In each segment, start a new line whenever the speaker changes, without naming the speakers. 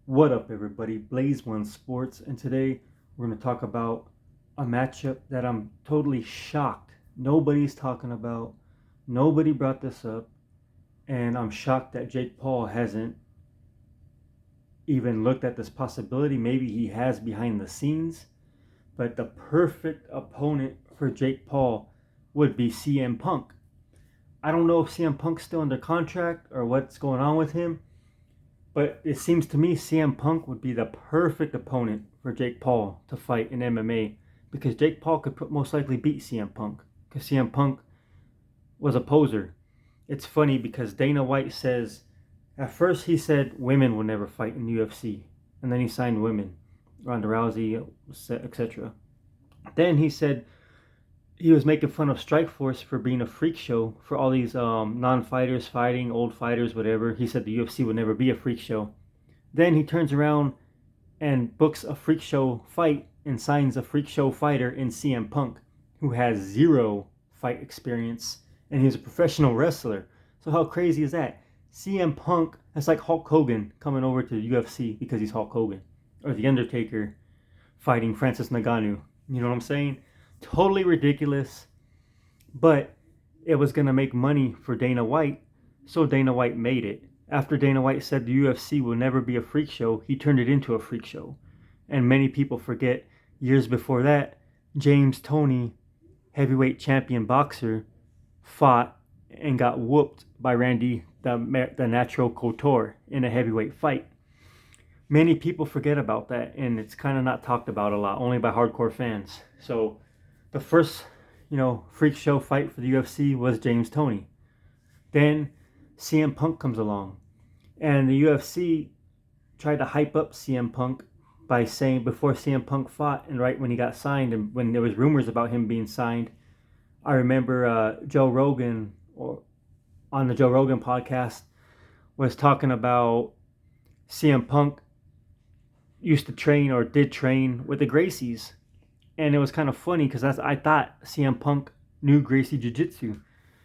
What up, everybody? Blaze One Sports, and today we're going to talk about a matchup that I'm totally shocked nobody's talking about. Nobody brought this up, and I'm shocked that Jake Paul hasn't even looked at this possibility. Maybe he has behind the scenes, but the perfect opponent for Jake Paul would be CM Punk. I don't know if CM Punk's still under contract or what's going on with him. But it seems to me CM Punk would be the perfect opponent for Jake Paul to fight in MMA because Jake Paul could most likely beat CM Punk because CM Punk was a poser. It's funny because Dana White says, at first he said women will never fight in the UFC, and then he signed women, Ronda Rousey, etc. Then he said he was making fun of Strikeforce for being a freak show for all these non-fighters fighting, old fighters, whatever. He said the UFC would never be a freak show. Then he turns around and books a freak show fight and signs a freak show fighter in CM Punk, who has zero fight experience, and he's a professional wrestler. So how crazy is that? CM Punk, that's like Hulk Hogan coming over to the UFC because he's Hulk Hogan, or The Undertaker fighting Francis Ngannou. You know what I'm saying? Totally ridiculous, but it was going to make money for Dana White, so Dana White made it. After Dana White said the UFC will never be a freak show, he turned it into a freak show. And many people forget, years before that, James Toney, heavyweight champion boxer, fought and got whooped by Randy the Natural Couture in a heavyweight fight. Many people forget about that, and it's kind of not talked about a lot, only by hardcore fans. So the first, freak show fight for the UFC was James Toney. Then CM Punk comes along, and the UFC tried to hype up CM Punk by saying before CM Punk fought and right when he got signed and when there was rumors about him being signed, I remember Joe Rogan, or on the Joe Rogan podcast, was talking about CM Punk used to train or did train with the Gracies. And it was kind of funny because I thought CM Punk knew Gracie Jiu-Jitsu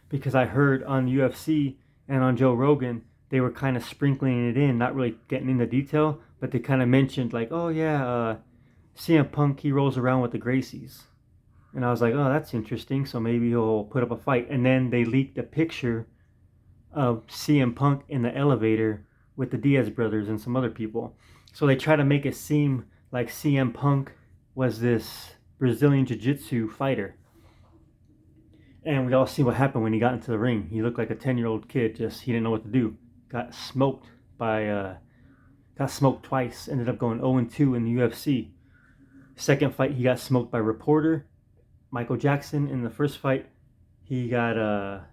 because I heard on UFC and on Joe Rogan, they were kind of sprinkling it in, not really getting into detail, but they kind of mentioned like, oh yeah, CM Punk, he rolls around with the Gracies. And I was like, oh, that's interesting. So maybe he'll put up a fight. And then they leaked a picture of CM Punk in the elevator with the Diaz brothers and some other people. So they try to make it seem like CM Punk was this Brazilian Jiu-Jitsu fighter. And we all see what happened when he got into the ring. He looked like a 10-year-old kid, he didn't know what to do. Got smoked twice, ended up going 0-2 in the UFC. Second fight, he got smoked by reporter Michael Jackson. In the first fight, he got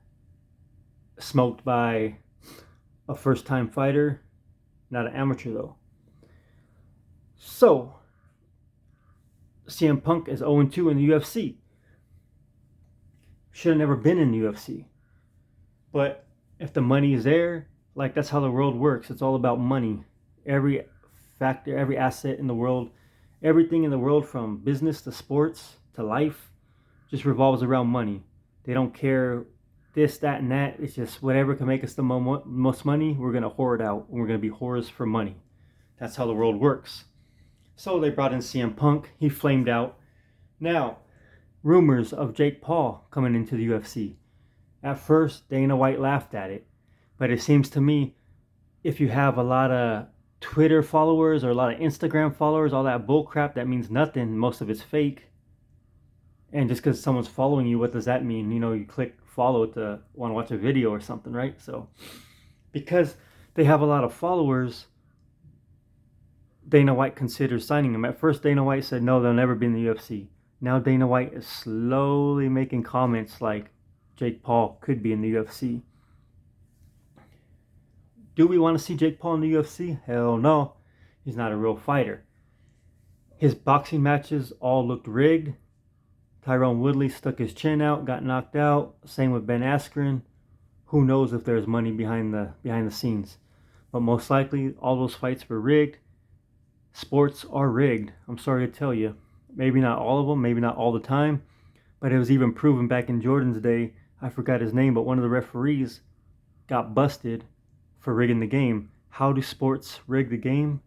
smoked by a first-time fighter, not an amateur though. So, CM Punk is 0-2 in the UFC. Should have never been in the UFC. But if the money is there, like that's how the world works. It's all about money. Every factor, every asset in the world, everything in the world from business to sports to life just revolves around money. They don't care this, that, and that. It's just whatever can make us the most money, we're going to hoard out. And we're going to be whores for money. That's how the world works. So they brought in CM Punk. He flamed out. Now, rumors of Jake Paul coming into the UFC. At first, Dana White laughed at it. But it seems to me, if you have a lot of Twitter followers or a lot of Instagram followers, all that bullcrap, that means nothing. Most of it's fake. And just because someone's following you, what does that mean? You click follow to want to watch a video or something, right? So, because they have a lot of followers, Dana White considers signing him. At first, Dana White said, no, they'll never be in the UFC. Now Dana White is slowly making comments like Jake Paul could be in the UFC. Do we want to see Jake Paul in the UFC? Hell no. He's not a real fighter. His boxing matches all looked rigged. Tyrone Woodley stuck his chin out, got knocked out. Same with Ben Askren. Who knows if there's money behind the scenes. But most likely, all those fights were rigged. Sports are rigged. I'm sorry to tell you. Maybe not all of them, maybe not all the time. But it was even proven back in Jordan's day. I forgot his name, but one of the referees got busted for rigging the game. How do sports rig the game?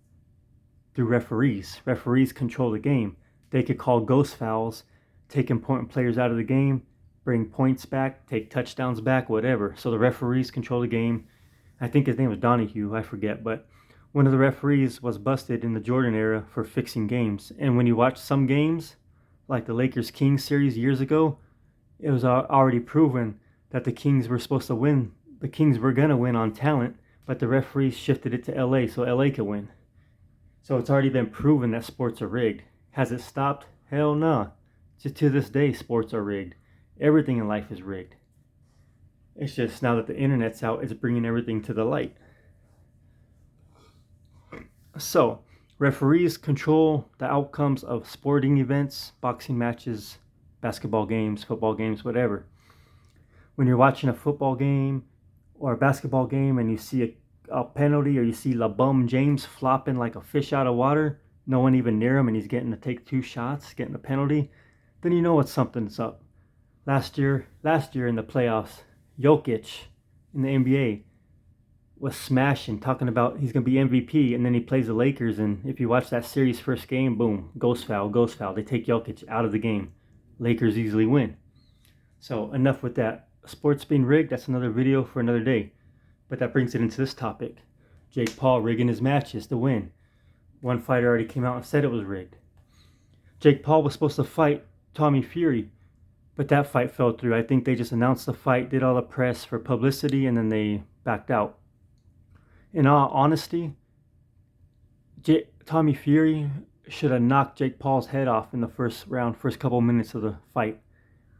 through referees. Referees control the game. They could call ghost fouls, take important players out of the game, bring points back, take touchdowns back, whatever. So the referees control the game. I think his name was Donahue, I forget, but one of the referees was busted in the Jordan era for fixing games. And when you watch some games, like the Lakers-Kings series years ago, it was already proven that the Kings were supposed to win. The Kings were going to win on talent, but the referees shifted it to LA so LA could win. So it's already been proven that sports are rigged. Has it stopped? Hell no. Just to this day, sports are rigged. Everything in life is rigged. It's just now that the internet's out, it's bringing everything to the light. So, referees control the outcomes of sporting events, boxing matches, basketball games, football games, whatever. When you're watching a football game or a basketball game and you see a penalty, or you see LeBron James flopping like a fish out of water, no one even near him, and he's getting to take 2 shots, getting a penalty, then you know something's up. Last year in the playoffs, Jokic in the NBA was smashing, talking about he's going to be MVP, and then he plays the Lakers, and if you watch that series first game, boom, ghost foul. They take Jokic out of the game. Lakers easily win. So enough with that. Sports being rigged, that's another video for another day. But that brings it into this topic. Jake Paul rigging his matches to win. One fighter already came out and said it was rigged. Jake Paul was supposed to fight Tommy Fury, but that fight fell through. I think they just announced the fight, did all the press for publicity, and then they backed out. In all honesty, Tommy Fury should have knocked Jake Paul's head off in the first round, first couple minutes of the fight.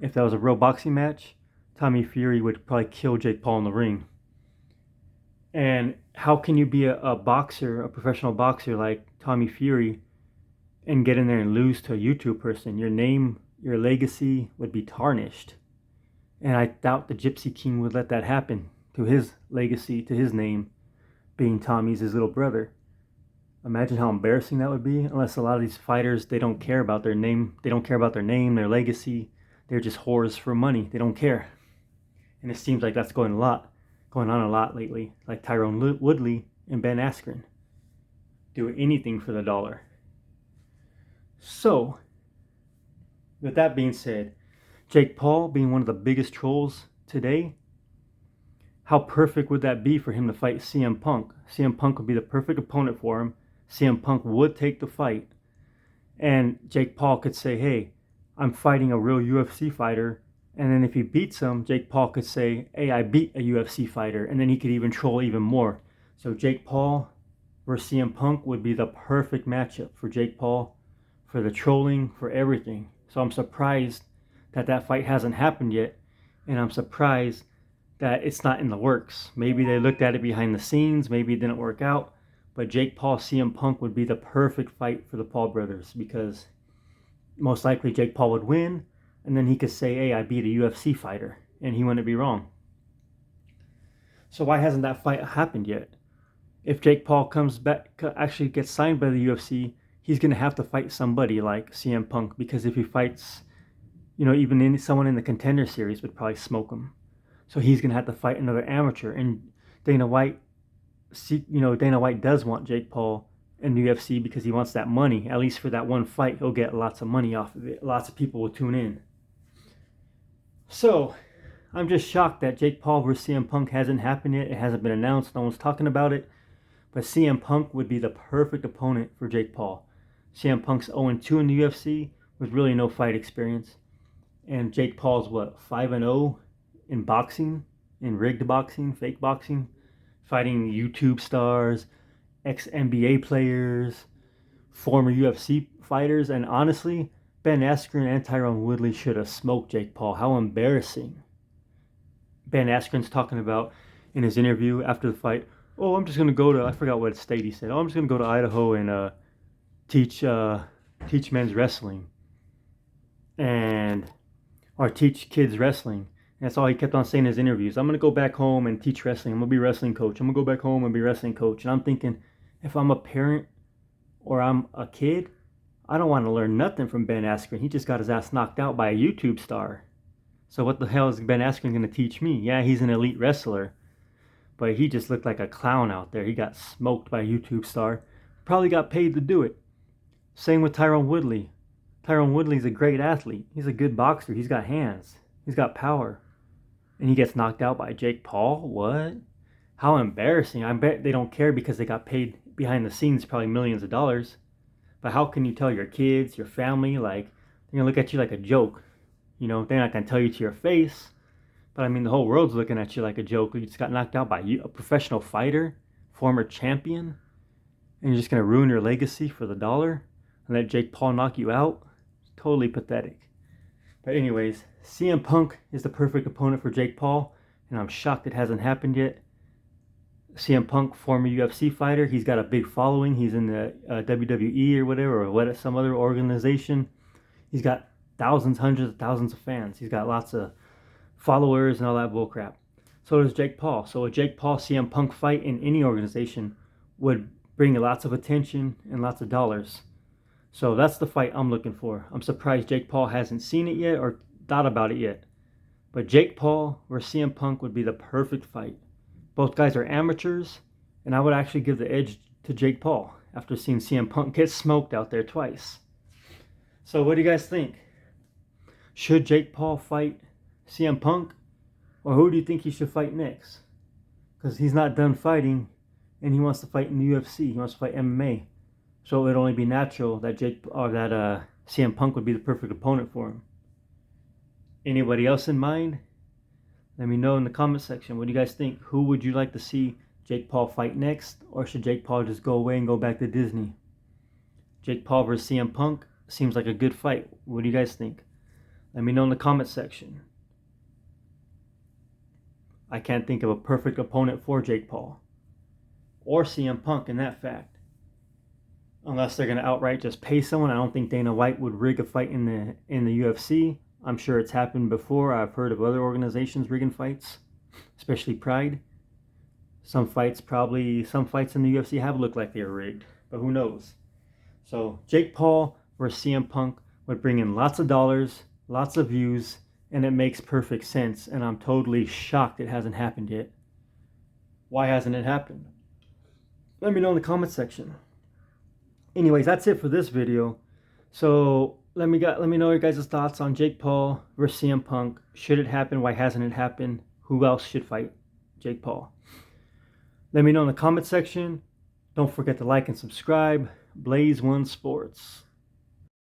If that was a real boxing match, Tommy Fury would probably kill Jake Paul in the ring. And how can you be a boxer, a professional boxer like Tommy Fury, and get in there and lose to a YouTube person? Your name, your legacy would be tarnished. And I doubt the Gypsy King would let that happen to his legacy, to his name, being Tommy's his little brother. Imagine how embarrassing that would be. Unless a lot of these fighters, they don't care about their name. They don't care about their name, their legacy. They're just whores for money. They don't care. And it seems like that's going on a lot lately. Like Tyrone Woodley and Ben Askren. Do anything for the dollar. So, with that being said, Jake Paul being one of the biggest trolls today, how perfect would that be for him to fight CM Punk? CM Punk would be the perfect opponent for him. CM Punk would take the fight. And Jake Paul could say, hey, I'm fighting a real UFC fighter. And then if he beats him, Jake Paul could say, hey, I beat a UFC fighter. And then he could even troll even more. So Jake Paul versus CM Punk would be the perfect matchup for Jake Paul, for the trolling, for everything. So I'm surprised that that fight hasn't happened yet. And I'm surprised that it's not in the works. Maybe they looked at it behind the scenes. Maybe it didn't work out. But Jake Paul, CM Punk would be the perfect fight for the Paul brothers, because most likely Jake Paul would win. And then he could say, hey, I beat a UFC fighter. And he wouldn't be wrong. So why hasn't that fight happened yet? If Jake Paul comes back, actually gets signed by the UFC, he's going to have to fight somebody like CM Punk. Because if he fights, even someone in the Contender Series would probably smoke him. So he's going to have to fight another amateur. And Dana White does want Jake Paul in the UFC because he wants that money. At least for that one fight, he'll get lots of money off of it. Lots of people will tune in. So, I'm just shocked that Jake Paul versus CM Punk hasn't happened yet. It hasn't been announced. No one's talking about it. But CM Punk would be the perfect opponent for Jake Paul. CM Punk's 0-2 in the UFC with really no fight experience. And Jake Paul's 5-0 in boxing, in rigged boxing, fake boxing, fighting YouTube stars, ex-NBA players, former UFC fighters. And honestly, Ben Askren and Tyrone Woodley should have smoked Jake Paul. How embarrassing. Ben Askren's talking about in his interview after the fight, oh, I'm just going to go to, I forgot what state he said, oh, I'm just going to go to Idaho and teach men's wrestling. Or teach kids wrestling. And that's all he kept on saying in his interviews. I'm going to go back home and teach wrestling. I'm going to be a wrestling coach. I'm going to go back home and be a wrestling coach. And I'm thinking, if I'm a parent or I'm a kid, I don't want to learn nothing from Ben Askren. He just got his ass knocked out by a YouTube star. So what the hell is Ben Askren going to teach me? Yeah, he's an elite wrestler. But he just looked like a clown out there. He got smoked by a YouTube star. Probably got paid to do it. Same with Tyron Woodley. Tyron Woodley's a great athlete. He's a good boxer. He's got hands. He's got power. And he gets knocked out by Jake Paul? What? How embarrassing. I bet they don't care because they got paid behind the scenes probably millions of dollars. But how can you tell your kids, your family, like, they're going to look at you like a joke? You know, they're not going to tell you to your face. But I mean, the whole world's looking at you like a joke. You just got knocked out by a professional fighter, former champion, and you're just going to ruin your legacy for the dollar and let Jake Paul knock you out? Totally pathetic. But anyways, CM Punk is the perfect opponent for Jake Paul, and I'm shocked it hasn't happened yet. CM Punk, former UFC fighter, he's got a big following. He's in the WWE or whatever, or some other organization. He's got thousands, hundreds of thousands of fans. He's got lots of followers and all that bullcrap. So does Jake Paul. So a Jake Paul CM Punk fight in any organization would bring lots of attention and lots of dollars. So that's the fight I'm looking for. I'm surprised Jake Paul hasn't seen it yet or thought about it yet. But Jake Paul versus CM Punk would be the perfect fight. Both guys are amateurs, and I would actually give the edge to Jake Paul after seeing CM Punk get smoked out there twice. So what do you guys think? Should Jake Paul fight CM Punk? Or who do you think he should fight next? Because he's not done fighting, and he wants to fight in the UFC. He wants to fight MMA. So it would only be natural that CM Punk would be the perfect opponent for him. Anybody else in mind? Let me know in the comment section. What do you guys think? Who would you like to see Jake Paul fight next? Or should Jake Paul just go away and go back to Disney? Jake Paul versus CM Punk seems like a good fight. What do you guys think? Let me know in the comment section. I can't think of a perfect opponent for Jake Paul or CM Punk in that fact. Unless they're going to outright just pay someone. I don't think Dana White would rig a fight in the UFC. I'm sure it's happened before. I've heard of other organizations rigging fights, especially Pride. Some fights in the UFC have looked like they were rigged, but who knows? So Jake Paul versus CM Punk would bring in lots of dollars, lots of views, and it makes perfect sense. And I'm totally shocked it hasn't happened yet. Why hasn't it happened? Let me know in the comment section. Anyways, that's it for this video. So let me know your guys' thoughts on Jake Paul versus CM Punk. Should it happen? Why hasn't it happened? Who else should fight Jake Paul? Let me know in the comment section. Don't forget to like and subscribe. Blaze One Sports.